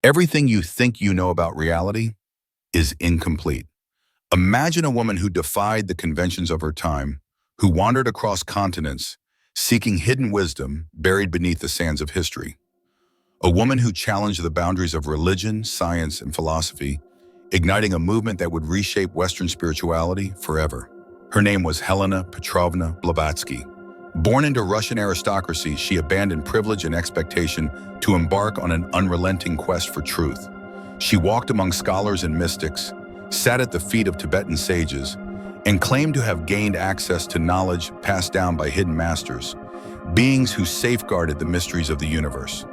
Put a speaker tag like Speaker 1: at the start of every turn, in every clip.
Speaker 1: Everything you think you know about reality is incomplete. Imagine a woman who defied the conventions of her time, who wandered across continents, seeking hidden wisdom buried beneath the sands of history. A woman who challenged the boundaries of religion, science, and philosophy, igniting a movement that would reshape Western spirituality forever. Her name was Helena Petrovna Blavatsky. Born into Russian aristocracy, she abandoned privilege and expectation to embark on an unrelenting quest for truth. She walked among scholars and mystics, sat at the feet of Tibetan sages, and claimed to have gained access to knowledge passed down by hidden masters, beings who safeguarded the mysteries of the universe.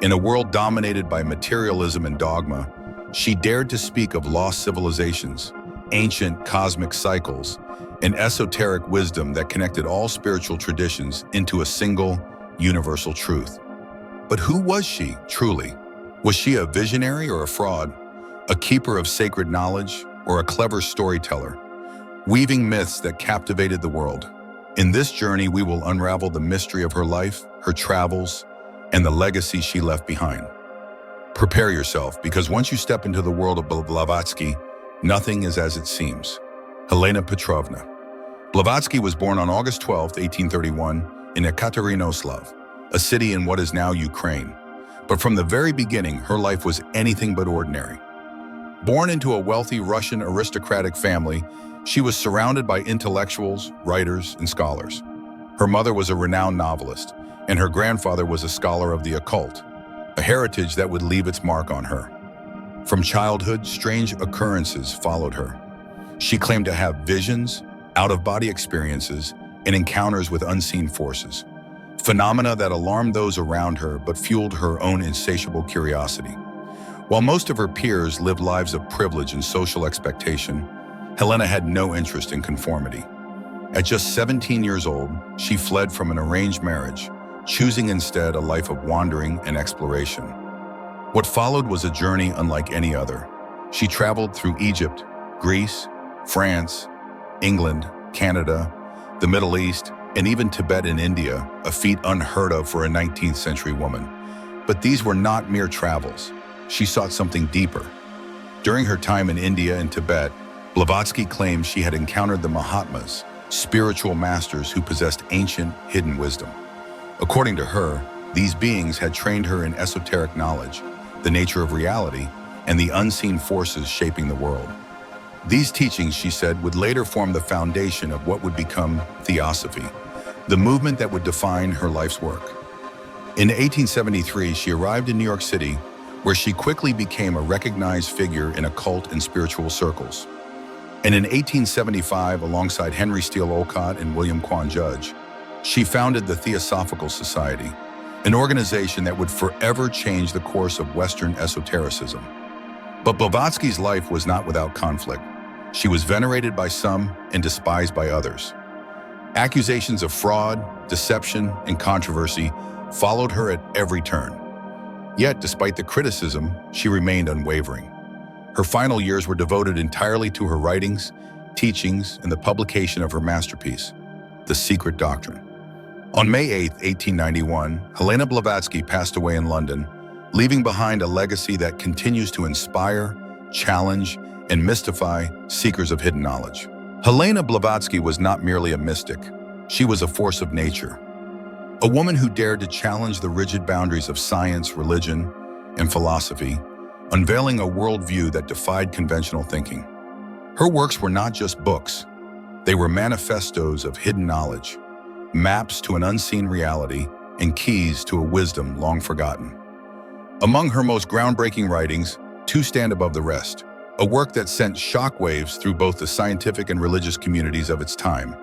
Speaker 1: In a world dominated by materialism and dogma, she dared to speak of lost civilizations, ancient cosmic cycles, and esoteric wisdom that connected all spiritual traditions into a single, universal truth. But who was she, truly? Was she a visionary or a fraud? A keeper of sacred knowledge or a clever storyteller, weaving myths that captivated the world? In this journey, we will unravel the mystery of her life, her travels, and the legacy she left behind. Prepare yourself, because once you step into the world of Blavatsky, nothing is as it seems. Helena Petrovna Blavatsky was born on August 12, 1831, in Ekaterinoslav, a city in what is now Ukraine. But from the very beginning, her life was anything but ordinary. Born into a wealthy Russian aristocratic family, she was surrounded by intellectuals, writers, and scholars. Her mother was a renowned novelist, and her grandfather was a scholar of the occult, a heritage that would leave its mark on her. From childhood, strange occurrences followed her. She claimed to have visions, out-of-body experiences, and encounters with unseen forces, phenomena that alarmed those around her but fueled her own insatiable curiosity. While most of her peers lived lives of privilege and social expectation, Helena had no interest in conformity. At just 17 years old, she fled from an arranged marriage, choosing instead a life of wandering and exploration. What followed was a journey unlike any other. She traveled through Egypt, Greece, France, England, Canada, the Middle East, and even Tibet and India, a feat unheard of for a 19th century woman. But these were not mere travels. She sought something deeper. During her time in India and Tibet, Blavatsky claimed she had encountered the Mahatmas, spiritual masters who possessed ancient, hidden wisdom. According to her, these beings had trained her in esoteric knowledge, the nature of reality, and the unseen forces shaping the world. These teachings, she said, would later form the foundation of what would become Theosophy, the movement that would define her life's work. In 1873, she arrived in New York City, where she quickly became a recognized figure in occult and spiritual circles. And in 1875, alongside Henry Steele Olcott and William Quan Judge, she founded the Theosophical Society, an organization that would forever change the course of Western esotericism. But Blavatsky's life was not without conflict. She was venerated by some and despised by others. Accusations of fraud, deception, and controversy followed her at every turn. Yet, despite the criticism, she remained unwavering. Her final years were devoted entirely to her writings, teachings, and the publication of her masterpiece, The Secret Doctrine. On May 8, 1891, Helena Blavatsky passed away in London, leaving behind a legacy that continues to inspire, challenge, and mystify seekers of hidden knowledge. Helena Blavatsky was not merely a mystic. She was a force of nature, a woman who dared to challenge the rigid boundaries of science, religion, and philosophy, unveiling a worldview that defied conventional thinking. Her works were not just books. They were manifestos of hidden knowledge, maps to an unseen reality, and keys to a wisdom long forgotten. Among her most groundbreaking writings, two stand above the rest, a work that sent shockwaves through both the scientific and religious communities of its time.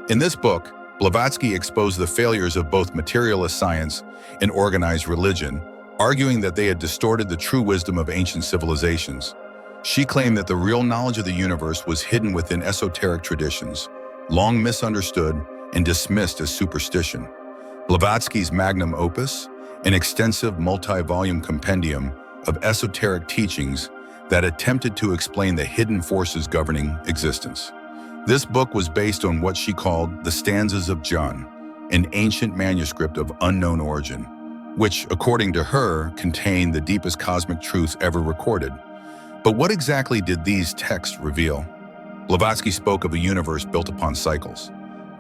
Speaker 1: In this book, Blavatsky exposed the failures of both materialist science and organized religion, arguing that they had distorted the true wisdom of ancient civilizations. She claimed that the real knowledge of the universe was hidden within esoteric traditions, long misunderstood and dismissed as superstition. Blavatsky's magnum opus, an extensive multi-volume compendium of esoteric teachings that attempted to explain the hidden forces governing existence. This book was based on what she called the Stanzas of John, an ancient manuscript of unknown origin, which, according to her, contained the deepest cosmic truths ever recorded. But what exactly did these texts reveal? Blavatsky spoke of a universe built upon cycles,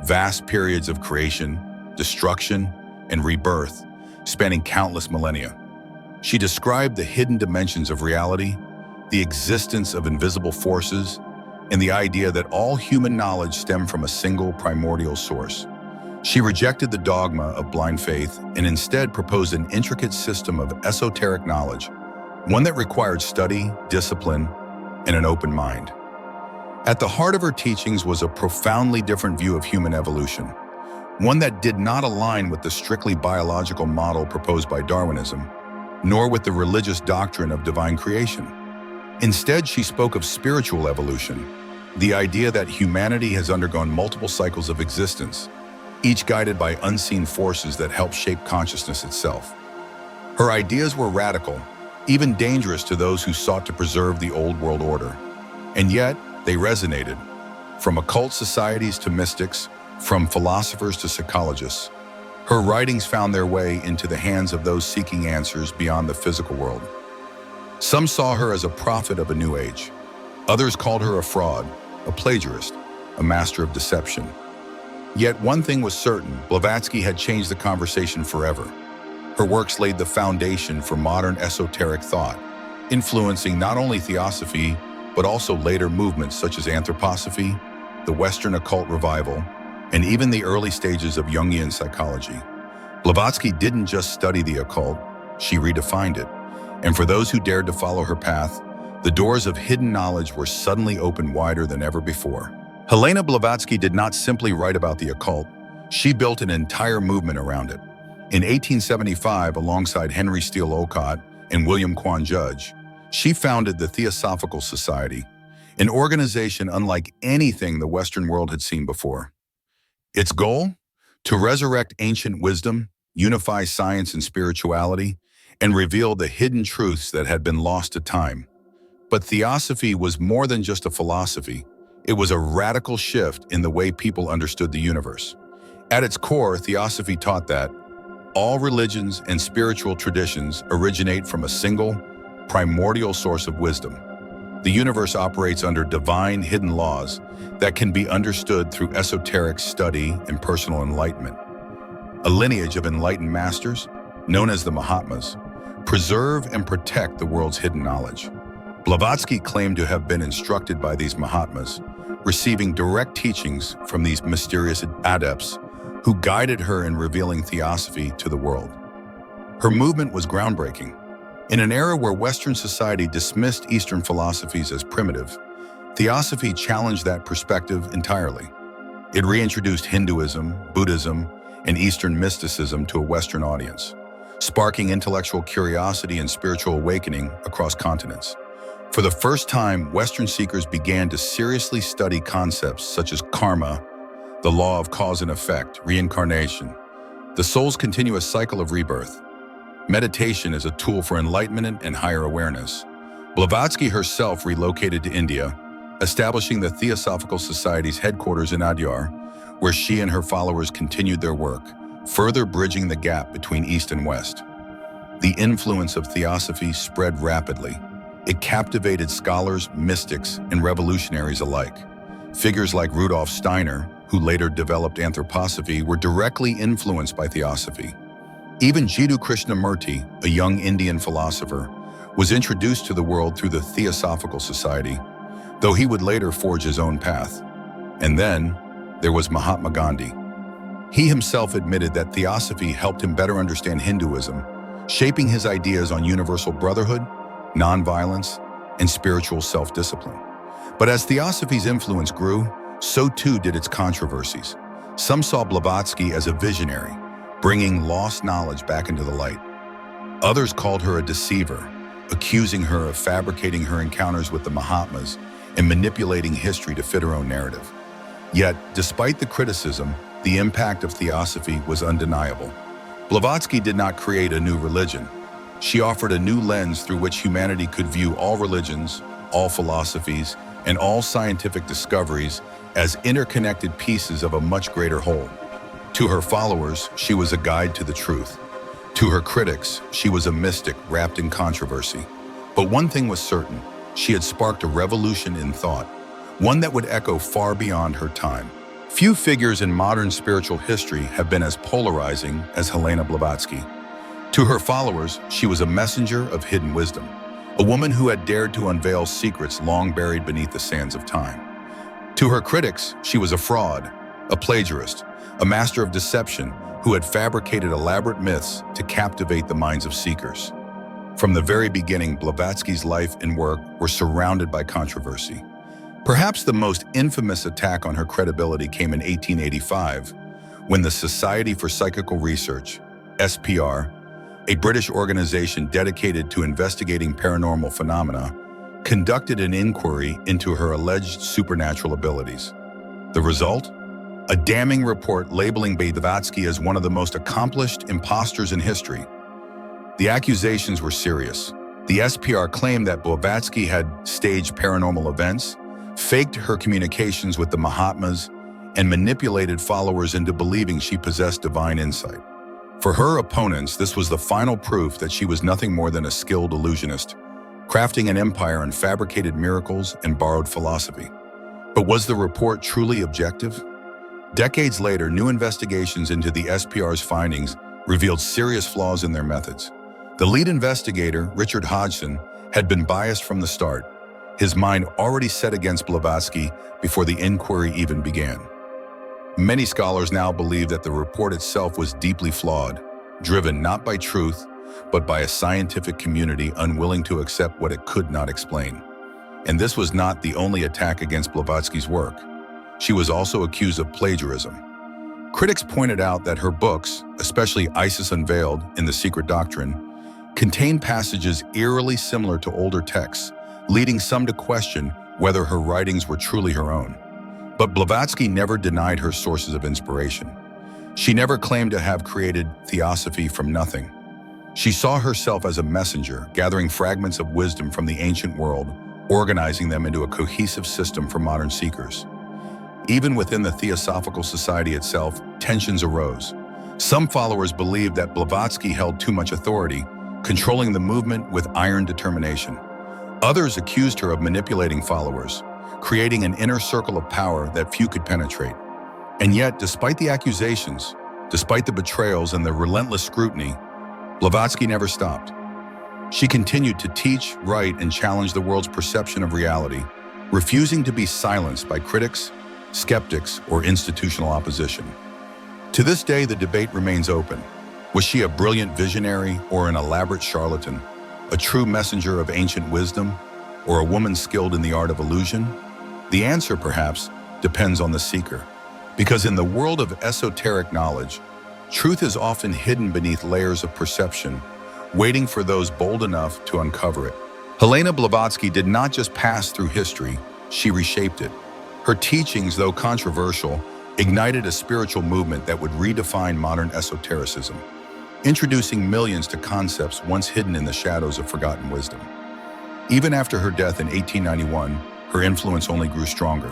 Speaker 1: vast periods of creation, destruction, and rebirth, spanning countless millennia. She described the hidden dimensions of reality, the existence of invisible forces, and the idea that all human knowledge stemmed from a single primordial source. She rejected the dogma of blind faith and instead proposed an intricate system of esoteric knowledge, one that required study, discipline, and an open mind. At the heart of her teachings was a profoundly different view of human evolution, one that did not align with the strictly biological model proposed by Darwinism, nor with the religious doctrine of divine creation. Instead, she spoke of spiritual evolution, the idea that humanity has undergone multiple cycles of existence, each guided by unseen forces that help shape consciousness itself. Her ideas were radical, even dangerous to those who sought to preserve the old world order. And yet, they resonated. From occult societies to mystics, from philosophers to psychologists, her writings found their way into the hands of those seeking answers beyond the physical world. Some saw her as a prophet of a new age. Others called her a fraud, a plagiarist, a master of deception. Yet one thing was certain: Blavatsky had changed the conversation forever. Her works laid the foundation for modern esoteric thought, influencing not only Theosophy, but also later movements such as Anthroposophy, the Western occult revival, and even the early stages of Jungian psychology. Blavatsky didn't just study the occult, she redefined it. And for those who dared to follow her path, the doors of hidden knowledge were suddenly opened wider than ever before. Helena Blavatsky did not simply write about the occult, she built an entire movement around it. In 1875, alongside Henry Steele Olcott and William Quan Judge, she founded the Theosophical Society, an organization unlike anything the Western world had seen before. Its goal? To resurrect ancient wisdom, unify science and spirituality, and reveal the hidden truths that had been lost to time. But Theosophy was more than just a philosophy. It was a radical shift in the way people understood the universe. At its core, Theosophy taught that all religions and spiritual traditions originate from a single, primordial source of wisdom. The universe operates under divine hidden laws that can be understood through esoteric study and personal enlightenment. A lineage of enlightened masters, known as the Mahatmas, preserve and protect the world's hidden knowledge. Blavatsky claimed to have been instructed by these Mahatmas, receiving direct teachings from these mysterious adepts who guided her in revealing Theosophy to the world. Her movement was groundbreaking. In an era where Western society dismissed Eastern philosophies as primitive, Theosophy challenged that perspective entirely. It reintroduced Hinduism, Buddhism, and Eastern mysticism to a Western audience, sparking intellectual curiosity and spiritual awakening across continents. For the first time, Western seekers began to seriously study concepts such as karma, the law of cause and effect, reincarnation, the soul's continuous cycle of rebirth, meditation as a tool for enlightenment and higher awareness. Blavatsky herself relocated to India, establishing the Theosophical Society's headquarters in Adyar, where she and her followers continued their work, further bridging the gap between East and West. The influence of Theosophy spread rapidly. It captivated scholars, mystics, and revolutionaries alike. Figures like Rudolf Steiner, who later developed Anthroposophy, were directly influenced by Theosophy. Even Jiddu Krishnamurti, a young Indian philosopher, was introduced to the world through the Theosophical Society, though he would later forge his own path. And then, there was Mahatma Gandhi. He himself admitted that Theosophy helped him better understand Hinduism, shaping his ideas on universal brotherhood, nonviolence, and spiritual self-discipline. But as Theosophy's influence grew, so too did its controversies. Some saw Blavatsky as a visionary, bringing lost knowledge back into the light. Others called her a deceiver, accusing her of fabricating her encounters with the Mahatmas and manipulating history to fit her own narrative. Yet, despite the criticism, the impact of Theosophy was undeniable. Blavatsky did not create a new religion. She offered a new lens through which humanity could view all religions, all philosophies, and all scientific discoveries as interconnected pieces of a much greater whole. To her followers, she was a guide to the truth, To her critics, she was a mystic wrapped in controversy. But one thing was certain: she had sparked a revolution in thought, one that would echo far beyond her time. Few figures in modern spiritual history have been as polarizing as Helena Blavatsky. To her followers, she was a messenger of hidden wisdom, a woman who had dared to unveil secrets long buried beneath the sands of time. To her critics, she was a fraud, a plagiarist, a master of deception who had fabricated elaborate myths to captivate the minds of seekers. From the very beginning, Blavatsky's life and work were surrounded by controversy. Perhaps the most infamous attack on her credibility came in 1885, when the Society for Psychical Research, SPR, a British organization dedicated to investigating paranormal phenomena, conducted an inquiry into her alleged supernatural abilities. The result? A damning report labeling Blavatsky as one of the most accomplished imposters in history. The accusations were serious. The SPR claimed that Blavatsky had staged paranormal events, faked her communications with the Mahatmas, and manipulated followers into believing she possessed divine insight. For her opponents, this was the final proof that she was nothing more than a skilled illusionist, crafting an empire on fabricated miracles and borrowed philosophy. But was the report truly objective? Decades later, new investigations into the SPR's findings revealed serious flaws in their methods. The lead investigator, Richard Hodgson, had been biased from the start, his mind already set against Blavatsky before the inquiry even began. Many scholars now believe that the report itself was deeply flawed, driven not by truth, but by a scientific community unwilling to accept what it could not explain. And this was not the only attack against Blavatsky's work. She was also accused of plagiarism. Critics pointed out that her books, especially Isis Unveiled and The Secret Doctrine, contained passages eerily similar to older texts, leading some to question whether her writings were truly her own. But Blavatsky never denied her sources of inspiration. She never claimed to have created Theosophy from nothing. She saw herself as a messenger, gathering fragments of wisdom from the ancient world, organizing them into a cohesive system for modern seekers. Even within the Theosophical Society itself, tensions arose. Some followers believed that Blavatsky held too much authority, controlling the movement with iron determination. Others accused her of manipulating followers, creating an inner circle of power that few could penetrate. And yet, despite the accusations, despite the betrayals and the relentless scrutiny, Blavatsky never stopped. She continued to teach, write, and challenge the world's perception of reality, refusing to be silenced by critics, skeptics, or institutional opposition. To this day, the debate remains open. Was she a brilliant visionary or an elaborate charlatan, a true messenger of ancient wisdom, or a woman skilled in the art of illusion? The answer, perhaps, depends on the seeker. Because in the world of esoteric knowledge, truth is often hidden beneath layers of perception, waiting for those bold enough to uncover it. Helena Blavatsky did not just pass through history, she reshaped it. Her teachings, though controversial, ignited a spiritual movement that would redefine modern esotericism, introducing millions to concepts once hidden in the shadows of forgotten wisdom. Even after her death in 1891, her influence only grew stronger.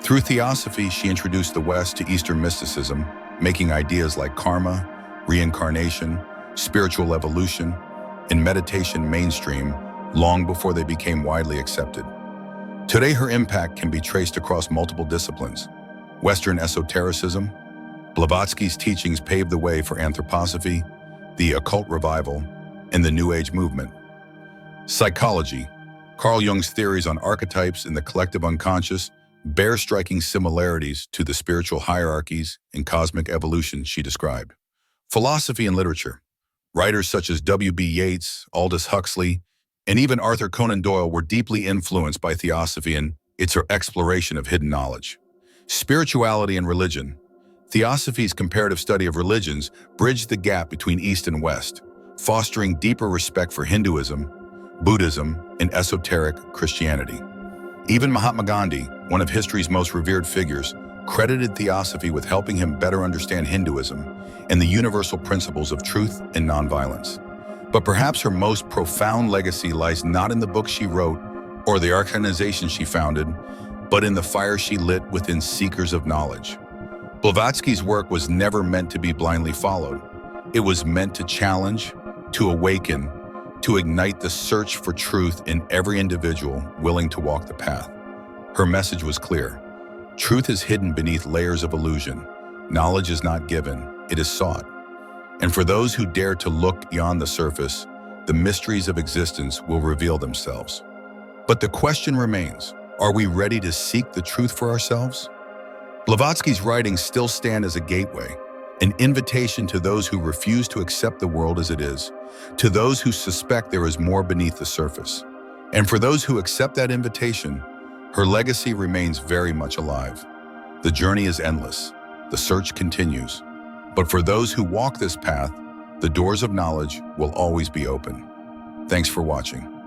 Speaker 1: Through Theosophy, she introduced the West to Eastern mysticism, making ideas like karma, reincarnation, spiritual evolution, and meditation mainstream long before they became widely accepted. Today, her impact can be traced across multiple disciplines. Western esotericism, Blavatsky's teachings paved the way for anthroposophy, the occult revival, and the New Age movement. Psychology, Carl Jung's theories on archetypes and the collective unconscious bear striking similarities to the spiritual hierarchies and cosmic evolution she described. Philosophy and literature, writers such as W.B. Yeats, Aldous Huxley, and even Arthur Conan Doyle were deeply influenced by Theosophy and its exploration of hidden knowledge. Spirituality and religion, Theosophy's comparative study of religions bridged the gap between East and West, fostering deeper respect for Hinduism, Buddhism, and esoteric Christianity. Even Mahatma Gandhi, one of history's most revered figures, credited Theosophy with helping him better understand Hinduism and the universal principles of truth and nonviolence. But perhaps her most profound legacy lies not in the books she wrote or the organization she founded, but in the fire she lit within seekers of knowledge. Blavatsky's work was never meant to be blindly followed. It was meant to challenge, to awaken, to ignite the search for truth in every individual willing to walk the path. Her message was clear. Truth is hidden beneath layers of illusion. Knowledge is not given, it is sought. And for those who dare to look beyond the surface, the mysteries of existence will reveal themselves. But the question remains, are we ready to seek the truth for ourselves? Blavatsky's writings still stand as a gateway, an invitation to those who refuse to accept the world as it is, to those who suspect there is more beneath the surface. And for those who accept that invitation, her legacy remains very much alive. The journey is endless, the search continues. But for those who walk this path, the doors of knowledge will always be open. Thanks for watching.